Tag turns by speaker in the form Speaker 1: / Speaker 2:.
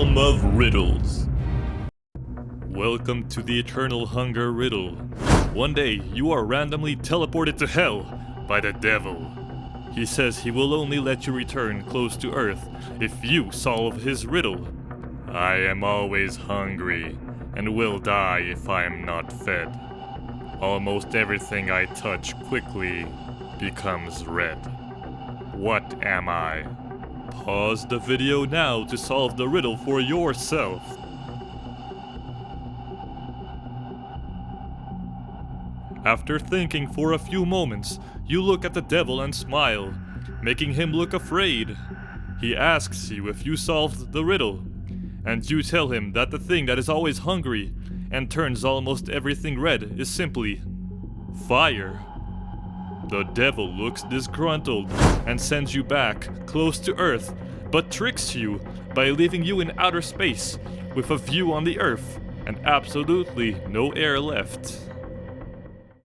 Speaker 1: realm of riddles. Welcome to the Eternal Hunger Riddle. One day, you are randomly teleported to hell by the devil. He says he will only let you return close to Earth if you solve his riddle. I am always hungry and will die if I am not fed. Almost everything I touch quickly becomes red. What am I? Pause the video now to solve the riddle for yourself. After thinking for a few moments, you look at the devil and smile, making him look afraid. He asks you if you solved the riddle, and you tell him that the thing that is always hungry and turns almost everything red is simply fire. The devil looks disgruntled and sends you back close to Earth, but tricks you by leaving you in outer space with a view on the Earth and absolutely no air left.